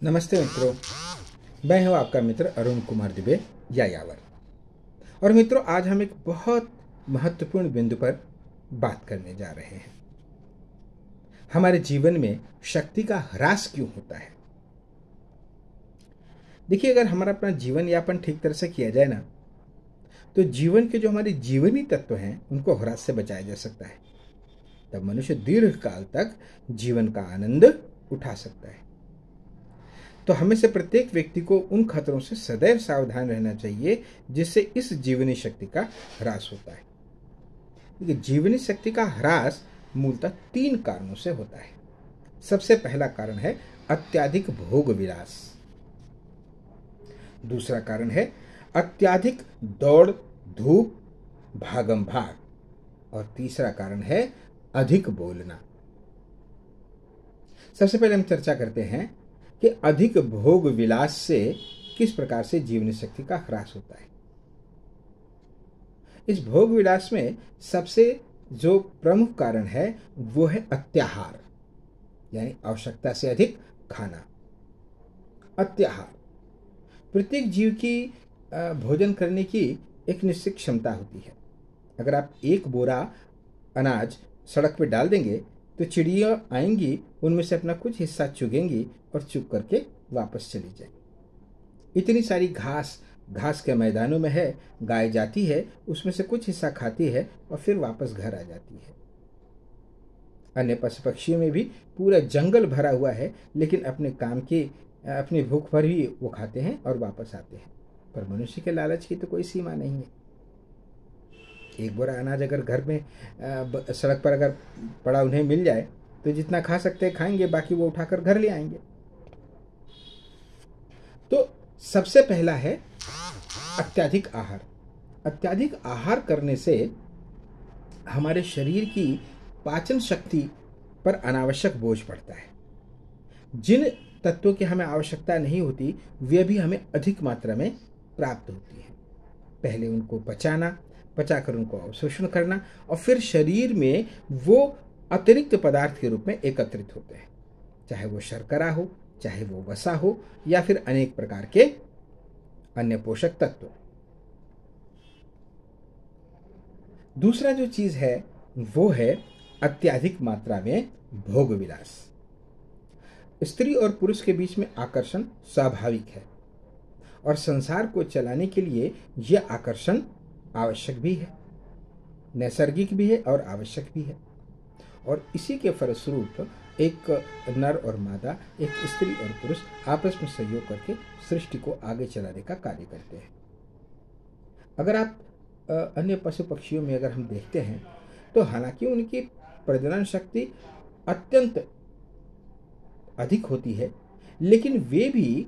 नमस्ते मित्रों, मैं हूं आपका मित्र अरुण कुमार दुबे यायावर। और मित्रों, आज हम एक बहुत महत्वपूर्ण बिंदु पर बात करने जा रहे हैं। हमारे जीवन में शक्ति का ह्रास क्यों होता है? देखिए, अगर हमारा अपना जीवन यापन ठीक तरह से किया जाए ना, तो जीवन के जो हमारे जीवनी तत्व हैं उनको ह्रास से बचाया जा सकता है। तब मनुष्य दीर्घ काल तक जीवन का आनंद उठा सकता है। तो हमें से प्रत्येक व्यक्ति को उन खतरों से सदैव सावधान रहना चाहिए जिससे इस जीवनी शक्ति का ह्रास होता है। देखिए, जीवनी शक्ति का ह्रास मूलतः 3 कारणों से होता है। सबसे पहला कारण है अत्यधिक भोग विलास। दूसरा कारण है अत्यधिक दौड़ धूप भागम भाग। और तीसरा कारण है अधिक बोलना। सबसे पहले हम चर्चा करते हैं कि अधिक भोग विलास से किस प्रकार से जीवनी शक्ति का ह्रास होता है। इस भोग विलास में सबसे जो प्रमुख कारण है वो है अत्याहार, यानी आवश्यकता से अधिक खाना। अत्याहार, प्रत्येक जीव की भोजन करने की एक निश्चित क्षमता होती है। अगर आप एक बोरा अनाज सड़क पर डाल देंगे तो चिड़िया आएंगी, उनमें से अपना कुछ हिस्सा चुगेंगी और चुग करके वापस चली जाएगी। इतनी सारी घास के मैदानों में है, गाय जाती है, उसमें से कुछ हिस्सा खाती है और फिर वापस घर आ जाती है। अन्य पशु पक्षियों में भी पूरा जंगल भरा हुआ है, लेकिन अपनी भूख पर ही वो खाते हैं और वापस आते हैं। पर मनुष्य के लालच की तो कोई सीमा नहीं है। एक बोरा अनाज अगर घर में सड़क पर अगर पड़ा उन्हें मिल जाए तो जितना खा सकते हैं खाएंगे, बाकी वो उठाकर घर ले आएंगे। तो सबसे पहला है अत्यधिक आहार। अत्यधिक आहार करने से हमारे शरीर की पाचन शक्ति पर अनावश्यक बोझ पड़ता है। जिन तत्वों की हमें आवश्यकता नहीं होती वे भी हमें अधिक मात्रा में प्राप्त होती है। पहले उनको पचाकर उनको अवशोषण करना और फिर शरीर में वो अतिरिक्त पदार्थ के रूप में एकत्रित होते हैं, चाहे वो शर्करा हो, चाहे वो वसा हो, या फिर अनेक प्रकार के अन्य पोषक तत्व। दूसरा जो चीज है वो है अत्यधिक मात्रा में भोग विलास। स्त्री और पुरुष के बीच में आकर्षण स्वाभाविक है और संसार को चलाने के लिए यह आकर्षण आवश्यक भी है, नैसर्गिक भी है और आवश्यक भी है। और इसी के फलस्वरूप एक नर और मादा, एक स्त्री और पुरुष आपस में सहयोग करके सृष्टि को आगे चलाने का कार्य करते हैं। अगर आप अन्य पशु पक्षियों में अगर हम देखते हैं तो हालांकि उनकी प्रजनन शक्ति अत्यंत अधिक होती है, लेकिन वे भी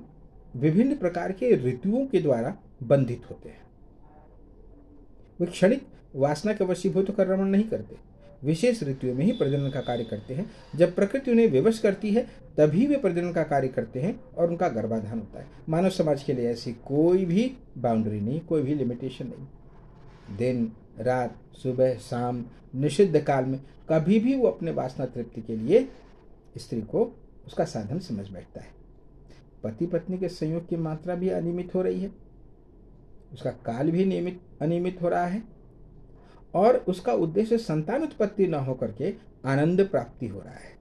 विभिन्न प्रकार के ऋतुओं के द्वारा बंधित होते हैं। वे क्षणिक वासना के वशीभूत होकर रमण नहीं करते, विशेष ऋतुओं में ही प्रजनन का कार्य करते हैं। जब प्रकृति उन्हें विवश करती है तभी वे प्रजनन का कार्य करते हैं और उनका गर्भाधान होता है। मानव समाज के लिए ऐसी कोई भी बाउंड्री नहीं, कोई भी लिमिटेशन नहीं। दिन रात, सुबह शाम, निषिद्ध काल में कभी भी वो अपने वासना तृप्ति के लिए स्त्री को उसका साधन समझ बैठता है। पति पत्नी के संयोग की मात्रा भी अनियमित हो रही है, उसका काल भी अनियमित हो रहा है और उसका उद्देश्य संतान उत्पत्ति न होकर के आनंद प्राप्ति हो रहा है।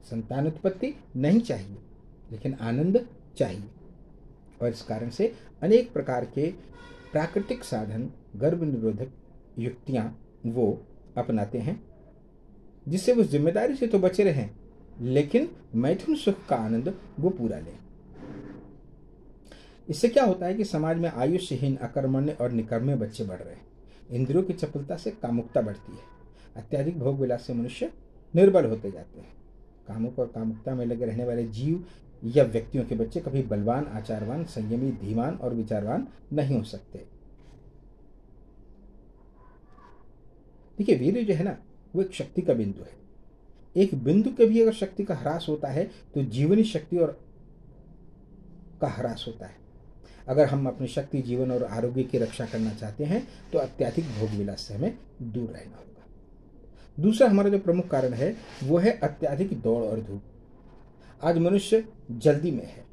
संतान उत्पत्ति नहीं चाहिए, लेकिन आनंद चाहिए। और इस कारण से अनेक प्रकार के प्राकृतिक साधन, गर्भ निरोधक युक्तियां वो अपनाते हैं, जिससे वो जिम्मेदारी से तो बचे रहें, लेकिन मैथुन सुख का आनंद वो पूरा लें। इससे क्या होता है कि समाज में आयुष्यहीन, अकर्मण्य और निकर्मे बच्चे बढ़ रहे हैं। इंद्रियों की चपलता से कामुकता बढ़ती है। अत्यधिक भोग विलास से मनुष्य निर्बल होते जाते हैं। कामुक और कामुकता में लगे रहने वाले जीव या व्यक्तियों के बच्चे कभी बलवान, आचारवान, संयमी, धीमान और विचारवान नहीं हो सकते। देखिए, वीर्य जो है ना, वो एक शक्ति का बिंदु है। एक बिंदु के भी अगर शक्ति का ह्रास होता है तो जीवनी शक्ति और का ह्रास होता है। अगर हम अपनी शक्ति, जीवन और आरोग्य की रक्षा करना चाहते हैं तो अत्यधिक भोग विलास से हमें दूर रहना होगा। दूसरा हमारा जो प्रमुख कारण है वो है अत्यधिक दौड़ और धूप। आज मनुष्य जल्दी में है,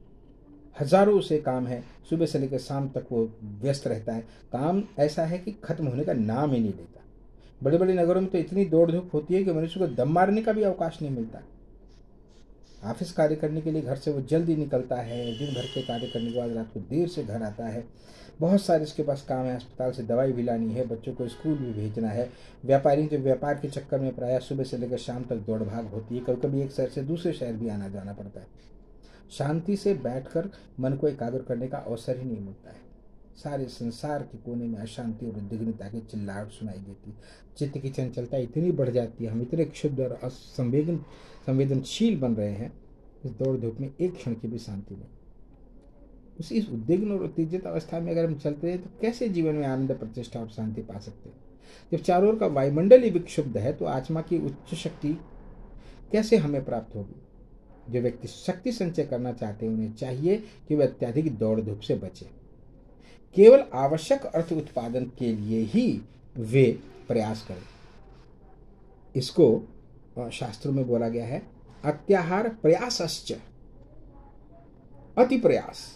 हजारों से काम है, सुबह से लेकर शाम तक वो व्यस्त रहता है। काम ऐसा है कि खत्म होने का नाम ही नहीं लेता। बड़े बड़े नगरों में तो इतनी दौड़ धूप होती है कि मनुष्य को दम मारने का भी अवकाश नहीं मिलता। ऑफिस कार्य करने के लिए घर से वो जल्दी निकलता है, दिन भर के कार्य करने के बाद रात को देर से घर आता है। बहुत सारे इसके पास काम है, अस्पताल से दवाई भी लानी है, बच्चों को स्कूल भी भेजना है। व्यापारी तो व्यापार के चक्कर में प्रायः सुबह से लेकर शाम तक दौड़ भाग होती है। कभी कभी एक शहर से दूसरे शहर भी आना जाना पड़ता है। शांति से बैठकर मन को एकाग्र करने का अवसर ही नहीं मिलता है। सारे संसार के कोने में अशांति और उद्विग्नता की चिल्लाहट सुनाई देती। चित्त की चंचलता इतनी बढ़ जाती है, हम इतने क्षुब्ध और संवेदनशील बन रहे हैं, इस दौड़ धूप में एक क्षण की भी शांति नहीं। उसी इस उद्विग्न और उत्तेजित अवस्था में अगर हम चलते हैं तो कैसे जीवन में आनंद, प्रतिष्ठा और शांति पा सकते हैं? जब चारों ओर का वायुमंडल ही विक्षुब्ध है तो आत्मा की उच्च शक्ति कैसे हमें प्राप्त होगी? जो व्यक्ति शक्ति संचय करना चाहते हैं उन्हें चाहिए कि वे अत्यधिक दौड़ धूप से बचें। केवल आवश्यक अर्थ उत्पादन के लिए ही वे प्रयास करें। इसको शास्त्रों में बोला गया है, अत्याहार प्रयासश्च, अति प्रयास।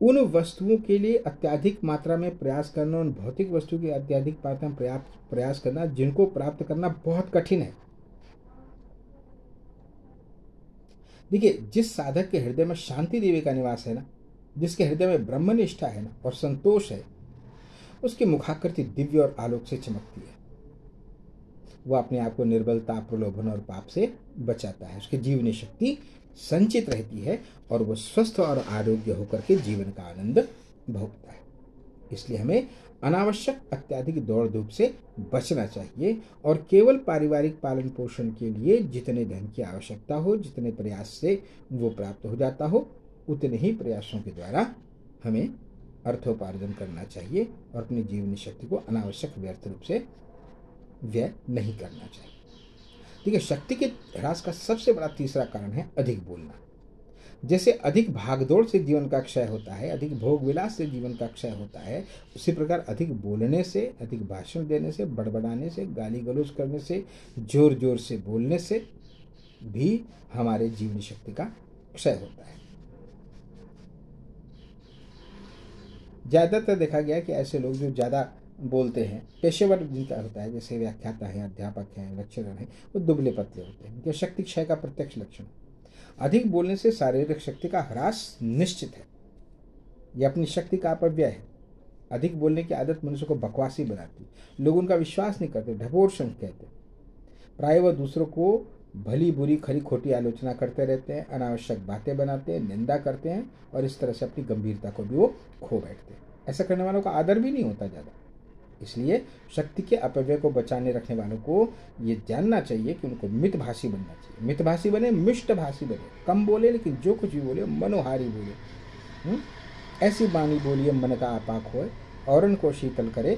उन वस्तुओं के लिए अत्यधिक मात्रा में प्रयास करना, उन भौतिक वस्तु की अत्यधिक मात्रा में प्रयास करना जिनको प्राप्त करना बहुत कठिन है। देखिए, जिस साधक के हृदय में शांति देवी का निवास है ना, जिसके हृदय में ब्रह्मनिष्ठा है ना और संतोष है, उसकी मुखाकृति दिव्य और आलोक से चमकती है। वह अपने आप को निर्बलता, प्रलोभन और पाप से बचाता है। उसकी जीवनी शक्ति संचित रहती है और वह स्वस्थ और आरोग्य होकर के जीवन का आनंद भोगता है। इसलिए हमें अनावश्यक अत्यधिक दौड़ धूप से बचना चाहिए और केवल पारिवारिक पालन पोषण के लिए जितने धन की आवश्यकता हो, जितने प्रयास से वो प्राप्त हो जाता हो, उतने ही प्रयासों के द्वारा हमें अर्थोपार्जन करना चाहिए और अपनी जीवनी शक्ति को अनावश्यक व्यर्थ रूप से व्यय नहीं करना चाहिए। ठीक है, शक्ति के ह्रास का सबसे बड़ा तीसरा कारण है अधिक बोलना। जैसे अधिक भागदौड़ से जीवन का क्षय होता है, अधिक भोग विलास से जीवन का क्षय होता है, उसी प्रकार अधिक बोलने से, अधिक भाषण देने से, बड़बड़ाने से, गाली गलौज करने से, जोर जोर से बोलने से भी हमारे जीवनी शक्ति का क्षय होता है। ज़्यादातर देखा गया कि ऐसे लोग जो ज़्यादा बोलते हैं, पेशेवर जिनका होता है, जैसे व्याख्याता हैं, अध्यापक हैं, लेक्चरर हैं, वो दुबले पतले होते हैं। यह शक्ति क्षय का प्रत्यक्ष लक्षण। अधिक बोलने से शारीरिक शक्ति का ह्रास निश्चित है। यह अपनी शक्ति का अपव्यय है। अधिक बोलने की आदत मनुष्य को बकवासी बनाती, लोग उनका विश्वास नहीं करते, ढपोर शंख कहते। प्राय वह दूसरों को भली बुरी खरी खोटी आलोचना करते रहते हैं, अनावश्यक बातें बनाते हैं, निंदा करते हैं और इस तरह से अपनी गंभीरता को भी वो खो बैठते हैं। ऐसा करने वालों का आदर भी नहीं होता ज़्यादा। इसलिए शक्ति के अपव्यय को बचाने रखने वालों को ये जानना चाहिए कि उनको मितभाषी बनना चाहिए। मितभाषी बने, मिष्टभाषी बने, कम बोले लेकिन जो कुछ भी बोले मनोहारी बोले। ऐसी वाणी बोलिए मन का आपाक होए, औरन को शीतल करे,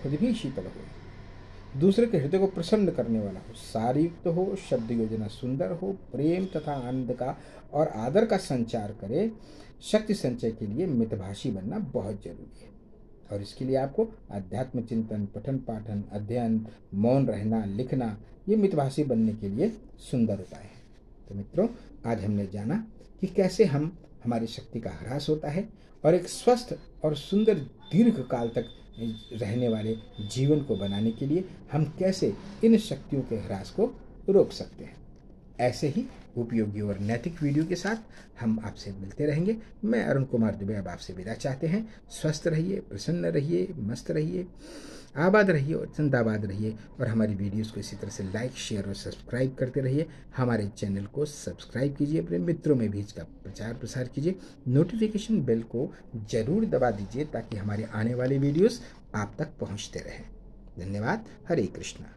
खुद भी शीतल हो। दूसरे के हृदय को प्रसन्न करने वाला हो, सारयुक्त हो, शब्द योजना सुंदर हो, प्रेम तथा आनंद का और आदर का संचार करे। शक्ति संचय के लिए मितभाषी बनना बहुत जरूरी है और इसके लिए आपको अध्यात्म चिंतन, पठन पाठन, अध्ययन, मौन रहना, लिखना, ये मितभाषी बनने के लिए सुंदर उपाय है। तो मित्रों, आज हमने जाना कि कैसे हमारी शक्ति का ह्रास होता है और एक स्वस्थ और सुंदर दीर्घ काल तक रहने वाले जीवन को बनाने के लिए हम कैसे इन शक्तियों के ह्रास को रोक सकते हैं। ऐसे ही उपयोगी और नैतिक वीडियो के साथ हम आपसे मिलते रहेंगे। मैं अरुण कुमार दुबे अब आपसे विदा चाहते हैं। स्वस्थ रहिए, प्रसन्न रहिए, मस्त रहिए, आबाद रहिए और जिंदाबाद रहिए और हमारी वीडियोस को इसी तरह से लाइक, शेयर और सब्सक्राइब करते रहिए। हमारे चैनल को सब्सक्राइब कीजिए, अपने मित्रों में भी इसका प्रचार प्रसार कीजिए, नोटिफिकेशन बेल को जरूर दबा दीजिए ताकि हमारे आने वाले वीडियोस आप तक पहुँचते रहें। धन्यवाद। हरे कृष्णा।